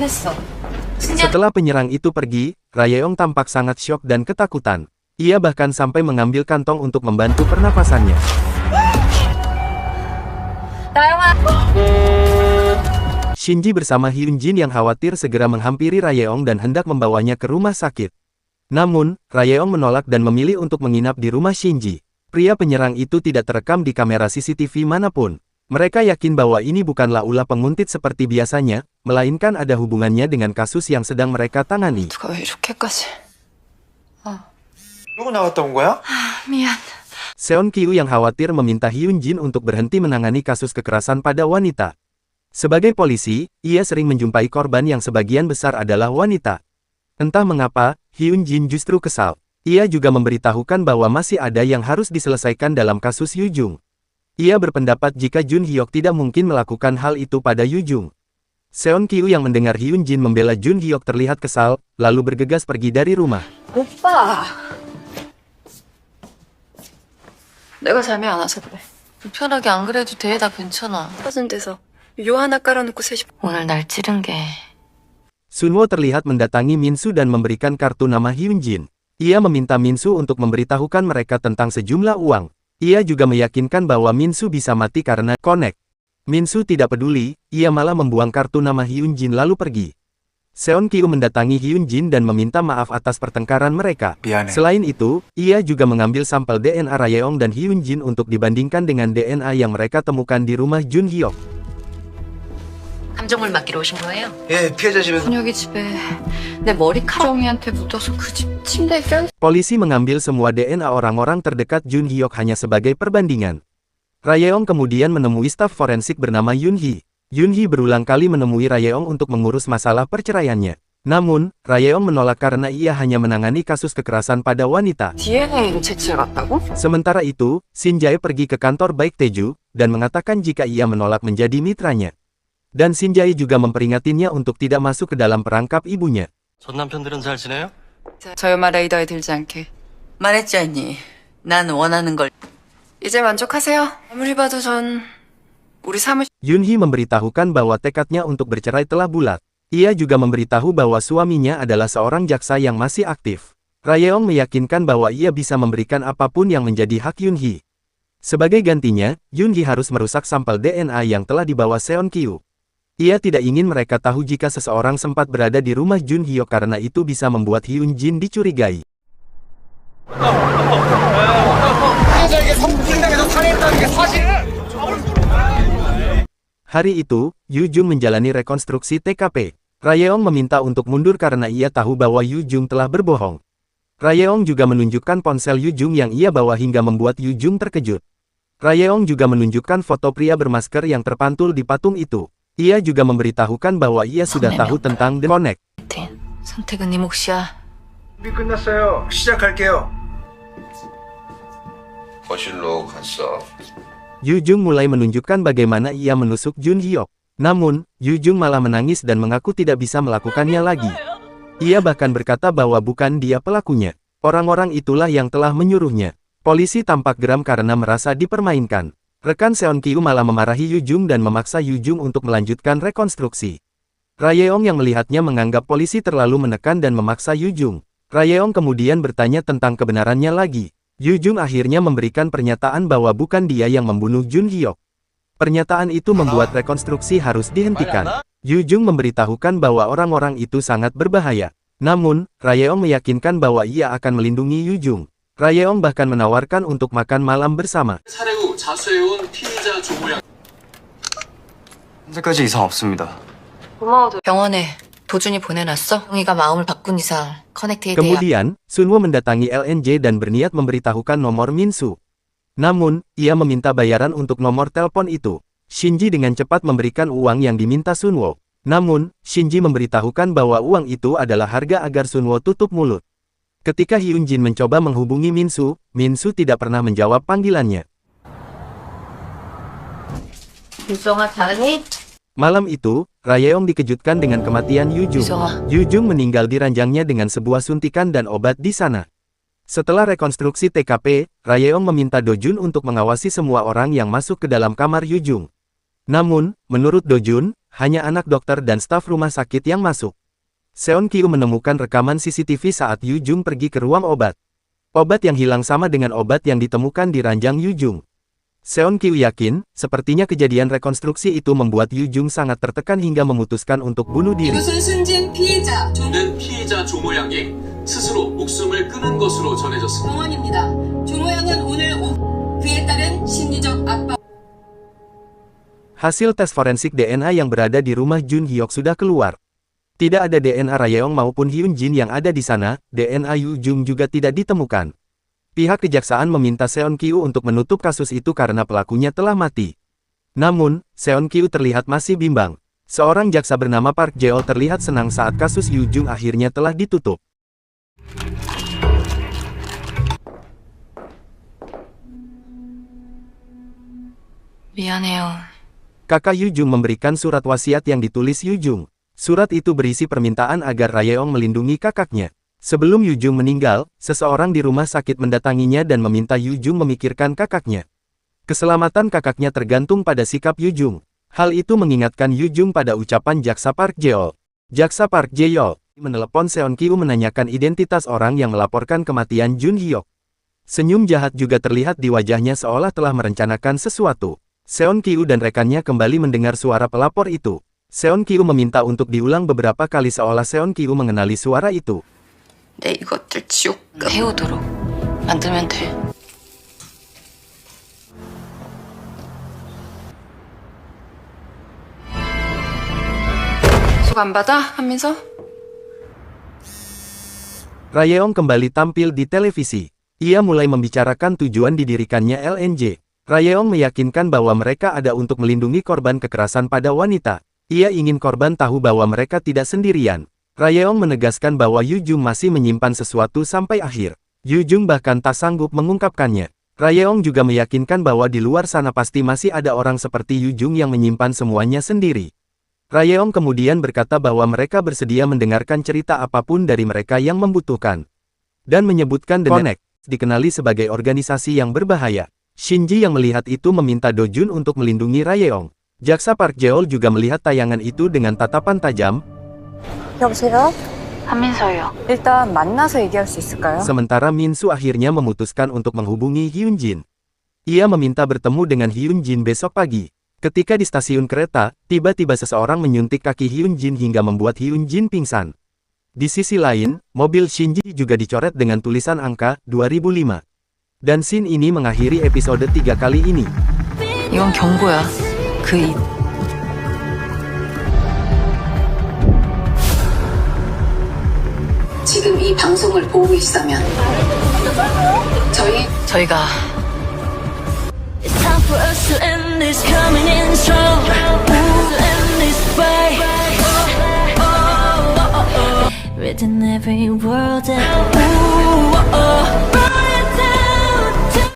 했어. Setelah penyerang itu pergi, Rayeong tampak sangat syok dan ketakutan. Ia bahkan sampai mengambil kantong untuk membantu pernapasannya. Shinji bersama Hyun Jin yang khawatir segera menghampiri Rayeong dan hendak membawanya ke rumah sakit. Namun, Rayeong menolak dan memilih untuk menginap di rumah Shinji. Pria penyerang itu tidak terekam di kamera CCTV manapun. Mereka yakin bahwa ini bukanlah ulah penguntit seperti biasanya, melainkan ada hubungannya dengan kasus yang sedang mereka tangani. 누가 왜 이렇게까지? 누구 나갔다 온 거야? 미안. Seon Kyu yang khawatir meminta Hyun Jin untuk berhenti menangani kasus kekerasan pada wanita. Sebagai polisi, ia sering menjumpai korban yang sebagian besar adalah wanita. Entah mengapa, Hyun Jin justru kesal. Ia juga memberitahukan bahwa masih ada yang harus diselesaikan dalam kasus Yu Jung. Ia berpendapat jika Jun Hyuk tidak mungkin melakukan hal itu pada Yu Jung. Seon Kyu yang mendengar Hyun Jin membela Jun Hyuk terlihat kesal, lalu bergegas pergi dari rumah. 오빠. 내가 잠이 안 와서 그래. 편하게 안 그래도 돼. 나 괜찮아. 터진 데서 요 하나 깔아놓고 셋이 오늘 날 찌른 게 Sunwo terlihat mendatangi Minsu dan memberikan kartu nama Hyun Jin. Ia meminta Minsu untuk memberitahukan mereka tentang sejumlah uang. Ia juga meyakinkan bahwa Minsu bisa mati karena konek. Minsu tidak peduli, ia malah membuang kartu nama Hyun Jin lalu pergi. Seon Kyu mendatangi Hyun Jin dan meminta maaf atas pertengkaran mereka. 미안해. Selain itu, ia juga mengambil sampel DNA Rayeong dan Hyun Jin untuk dibandingkan dengan DNA yang mereka temukan di rumah Jun Hyuk. 감정물 맡기러 오신 거예요? 예, 피해자 집에서 준혁이 집에 내 머리카락 정이한테 묻어서 그 집 침대에 껴있... Polisi mengambil semua DNA orang-orang terdekat Jun Hyuk hanya sebagai perbandingan. Rayeong kemudian menemui staf forensik bernama Yun Hee. Yun Hee berulang kali menemui Rayeong untuk mengurus masalah perceraiannya. Namun, Rayeong menolak karena ia hanya menangani kasus kekerasan pada wanita. DNA 채취를 갔다고? Sementara itu, Shin Jae pergi ke kantor Baek Taeju, dan mengatakan jika ia menolak menjadi mitranya. Dan Shin Jae juga memperingatinya untuk tidak masuk ke dalam perangkap ibunya. 전 남편들은 잘 지내요? 저 연말 레이더에 들지 않게. 말했지 않니? 난 원하는 걸. 이제 만족하세요. 아무리 봐도 전 우리 사무실... Yun Hee memberitahukan bahwa tekadnya untuk bercerai telah bulat. Ia juga memberitahu bahwa suaminya adalah seorang jaksa yang masih aktif. Rayeong meyakinkan bahwa ia bisa memberikan apapun yang menjadi hak Yun Hee. Sebagai gantinya, Yun Hee harus merusak sampel DNA yang telah dibawa Seon Kyu. Ia tidak ingin mereka tahu jika seseorang sempat berada di rumah Jun Hyuk karena itu bisa membuat Hyun Jin dicurigai. Hari itu, Yu Jung menjalani rekonstruksi TKP. Rayeong meminta untuk mundur karena ia tahu bahwa Yu Jung telah berbohong. Rayeong juga menunjukkan ponsel Yu Jung yang ia bawa hingga membuat Yu Jung terkejut. Rayeong juga menunjukkan foto pria bermasker yang terpantul di patung itu. Ia juga memberitahukan bahwa ia sudah tahu tentang The Connect. 선택은 네 몫이야. 준비 끝났어요. 시작할게요. 거실로 갔어. Yu Jung mulai menunjukkan bagaimana ia menusuk Jun Hyuk. Namun, Yu Jung malah menangis dan mengaku tidak bisa melakukannya lagi. Ia bahkan berkata bahwa bukan dia pelakunya. Orang-orang itulah yang telah menyuruhnya. Polisi tampak geram karena merasa dipermainkan. Rekan Seon Kyu malah memarahi Yu Jung dan memaksa Yu Jung untuk melanjutkan rekonstruksi. Rayeong yang melihatnya menganggap polisi terlalu menekan dan memaksa Yu Jung. Rayeong kemudian bertanya tentang kebenarannya lagi. Yu Jung akhirnya memberikan pernyataan bahwa bukan dia yang membunuh Jun Hyuk. Pernyataan itu membuat rekonstruksi harus dihentikan. Yu Jung memberitahukan bahwa orang-orang itu sangat berbahaya. Namun, Rayeong meyakinkan bahwa ia akan melindungi Yu Jung. Rayeong bahkan menawarkan untuk makan malam bersama. 살해 후 자수해온 피의자 조모양. 현재까지 이상 없습니다. 병원에 도준이 보내놨어? 형이가 마음을 바꾼 이상 커넥트에 대해 Kemudian, Sunwo mendatangi LNJ dan berniat memberitahukan nomor Minsu. Namun, ia meminta bayaran untuk nomor telepon itu. Shinji dengan cepat memberikan uang yang diminta Sunwo. Namun, Shinji memberitahukan bahwa uang itu adalah harga agar Sunwo tutup mulut. Ketika Hyun Jin mencoba menghubungi Minsu, Minsu tidak pernah menjawab panggilannya. 윤정아 잘하니? Malam itu, Rayeong dikejutkan dengan kematian Yu Jung. Yu Jung meninggal di ranjangnya dengan sebuah suntikan dan obat di sana. Setelah rekonstruksi TKP, Rayeong meminta Do Jun untuk mengawasi semua orang yang masuk ke dalam kamar Yu Jung. Namun, menurut Do Jun, hanya anak dokter dan staf rumah sakit yang masuk. Seon Kyu menemukan rekaman CCTV saat Yu Jung pergi ke ruang obat. Obat yang hilang sama dengan obat yang ditemukan di ranjang Yu Jung. Seon Kyu yakin, sepertinya kejadian rekonstruksi itu membuat Yu Jung sangat tertekan hingga memutuskan untuk bunuh diri. 이곳은 숨진 피해자 된 피의자 조모 양이 스스로 목숨을 끊은 것으로 전해졌습니다. 병원입니다. 조모 양은 오늘 오후 그에 따른 심리적 압박. Hasil tes forensik DNA yang berada di rumah Jun Hyuk sudah keluar. Tidak ada DNA Rayeong maupun Hyun Jin yang ada di sana, DNA Yu Jung juga tidak ditemukan. Pihak kejaksaan meminta Seon Kyu untuk menutup kasus itu karena pelakunya telah mati. Namun, Seon Kyu terlihat masih bimbang. Seorang jaksa bernama Park Jeol terlihat senang saat kasus Yu Jung akhirnya telah ditutup. 미안해요. Kakak Yu Jung memberikan surat wasiat yang ditulis Yu Jung. Surat itu berisi permintaan agar Rayeong melindungi kakaknya. Sebelum Yu Jung meninggal, seseorang di rumah sakit mendatanginya dan meminta Yu Jung memikirkan kakaknya. Keselamatan kakaknya tergantung pada sikap Yu Jung. Hal itu mengingatkan Yu Jung pada ucapan jaksa Park Jeol. Jaksa Park Jeol menelepon Seon Kyu menanyakan identitas orang yang melaporkan kematian Jun Hyuk. Senyum jahat juga terlihat di wajahnya seolah telah merencanakan sesuatu. Seon Kyu dan rekannya kembali mendengar suara pelapor itu. Seon Kyu meminta untuk diulang beberapa kali seolah Seon Kyu mengenali suara itu. 내 이것들 지옥 해오도록 만들면 돼. 속 안 받아, 한민서? Rayeong kembali tampil di televisi. Ia mulai membicarakan tujuan didirikannya LNJ. Rayeong meyakinkan bahwa mereka ada untuk melindungi korban kekerasan pada wanita. Ia ingin korban tahu bahwa mereka tidak sendirian. Rayeong menegaskan bahwa Yu Jung masih menyimpan sesuatu sampai akhir. Yu Jung bahkan tak sanggup mengungkapkannya. Rayeong juga meyakinkan bahwa di luar sana pasti masih ada orang seperti Yu Jung yang menyimpan semuanya sendiri. Rayeong kemudian berkata bahwa mereka bersedia mendengarkan cerita apapun dari mereka yang membutuhkan. Dan menyebutkan The Connect, dikenali sebagai organisasi yang berbahaya. Shinji yang melihat itu meminta Do Jun untuk melindungi Rayeong. Jaksa Park Jeol juga melihat tayangan itu dengan tatapan tajam. 여보세요? 한민서요. 일단 만나서 얘기할 수 있을까요? Sementara Min Soo akhirnya memutuskan untuk menghubungi Hyun Jin. Ia meminta bertemu dengan Hyun Jin besok pagi. Ketika di stasiun kereta, tiba-tiba seseorang menyuntik kaki Hyun Jin hingga membuat Hyun Jin pingsan. Di sisi lain, mobil Shinji juga dicoret dengan tulisan angka 2005. Dan scene ini mengakhiri episode 3 kali ini. 이건 경고야. 지금 이 방송을 보고 계시다면 저희가 It's time for us to end this, coming in strong. To end this way. Written every word and bright down.